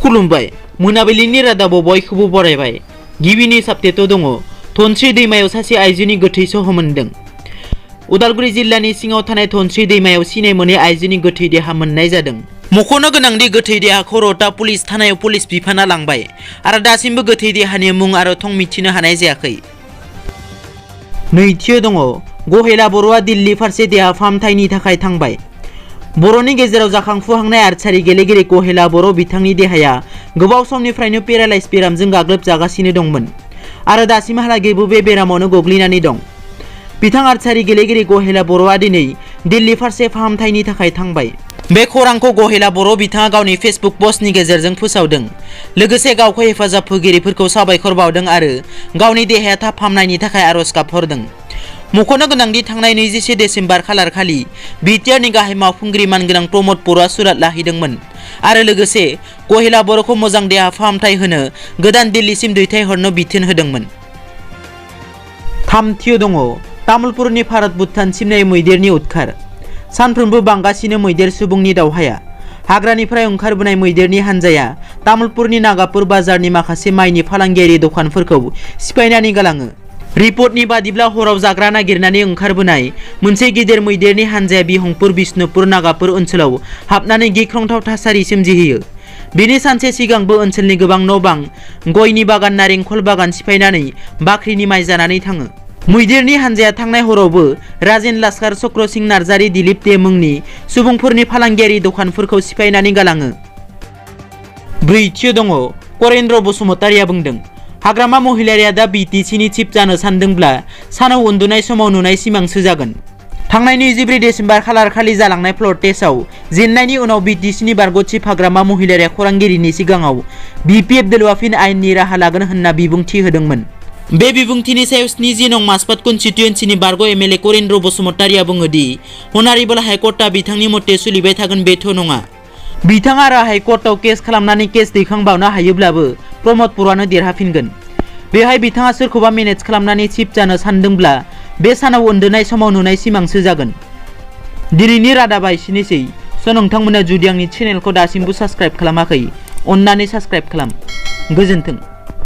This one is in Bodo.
खुलुमबाय मोनाबिलिनि रादाबाव बयखौबो बरायबाय। गिबिनि साप्तेटआव दङ धनस्रि दैमायाव सासे आइजोनि गोथै सह मोनदों। उदालगुरि जिल्लानि सिङाव थानाय धनस्रि दैमायाव सिनाय मोनै आइजोनि गोथै देहा मोननाय जादों। मख'नो गोनांदि गोथै देहाखौ रौता पुलिस थानायाव पुलिस बिफाना लांबाय आरो दासिमबो गोथै देहानि मुं आरो थं मिथिनो हानाय जायाखै। नैथियाव दङ गहेला बर'आ दिल्ली फारसे देहा फाहामथायनि थाखाय थांबाय। बर'नि गेजेराव जाखांफुहांनाय आर्चारि गेलेगिरि गहेला बर' बिथांनि देहाया गोबाव समनिफ्रायनो पेरालाइज बेरामजों गाग्लोबजागासिनो दंमोन आरो दासिमहालागैबो बे बेरामावनो गोग्लैनानै दं। बिथां आर्चारि गेलेगिरि गहेला बर'आ दिनै दिल्ली फारसे फाहामथायनि थाखाय थांबाय। बे खौरांखौ गहेला बर' बिथाङा गावनि फेसबुक पस्टनि गेजेरजों फोसावदों। लोगोसे गावखौ हेफाजाब होगिरिफोरखौ साबायखर बावदों आरो गावनि देहाया थाब फाहामनायनि थाखाय आरज गाबहरदों। मख'नो गोनांदि थांनाय 21 डिसेम्बर खालारखालि बिटिआरनि गाहाय मावफुंगिरि मानगोनां प्रमद बर'आ सुरात लाहैदोंमोन आरो लोगोसे गहेला बर'खौ मोजां देहा फाहामथाय होनो गोदान दिल्लीसिम दैथायहरनो बिथोन होदोंमोन। थामथियाव दङ तामुलपुरनि भारत भुटान सिमनाय मैदेरनि उदखार। सानफ्रोमबो बांगासिनो मैदेर सुबुंनि दावहाया। हाग्रानिफ्राय ओंखारबोनाय मैदेरनि हानजाया तामुलपुरनि नागापुर बाजारनि माखासे माइनि फालांगियारि दखानफोरखौ सिफायनानै गालाङो। रिपर्टनि बादिब्ला हराव जाग्रा नागिरनानै ओंखारबोनाय मोनसे गिदिर मैदेरनि हानजाया बिहंपुर बिष्णुपुर नागापुर ओनसोलाव हाबनानै गिख्रंथाव थासारि सोमजिहोयो। बेनि सानसे सिगांबो ओनसोलनि गोबां न' बां, गयनि बागान, नारेंखल बागान सिफायनानै बाख्रिनि माइ जानानै थाङो। मैदेरनि हानजाया थांनाय हरावबो राजेन लास्कार, चक्र सिं नार्जारी, दिलीप दे मुंनि सुबुंफोरनि फालांगियारि दखानफोरखौ सिफायनानै गालाङो। ब्रैथियाव दङ करेन्द्र बसुमतारिया बुंदों हाग्रामा महिलारिया दा बिटिसिनि चिफ जानो सानदोंब्ला सानाव उन्दुनाय समाव नुनाय सिमांसो जागोन। थांनाय 24 डिसेम्बर खालारखालि जालांनाय फ्लर टेस्टआव जेननायनि उनाव बिटिसिनि बारग' चिफ हाग्रामा महिलारिया खौरांगिरिनि सिगाङाव बिपिएफ दोलोआ फिन आयेननि राहा लागोन होनना बिबुंथि होदोंमोन। बे बिबुंथिनि सायाव 70 नं मासपात कन्स्टिट्युएन्सिनि बारग' एमएलए करेन्द्र बसुमतारिया बुङोदि अनारेबल हाइकर्टआ बिथांनि मते सोलिबाय थागोन बेथ' नङा। बिथाङा आरो हाइकर्टआव केस खालामनानै केस दैखांबावनो हायोब्लाबो प्रमद बर'आनो देरहाफिनगोन। बेहाय बिथाङा सोरखौबा मेनेज खालामनानै चिफ जानो सानदोंब्ला बे सानाव उन्दुनाय समाव नुनाय सिमांसो जागोन। दिनैनि रादाबा एसेनोसै। नोंथांमोना जुदि आंनि चेनेलखौ दासिमबो साबस्क्राइब खालामाखै अन्नानै साबस्क्राइब खालाम। गोजोन्थों।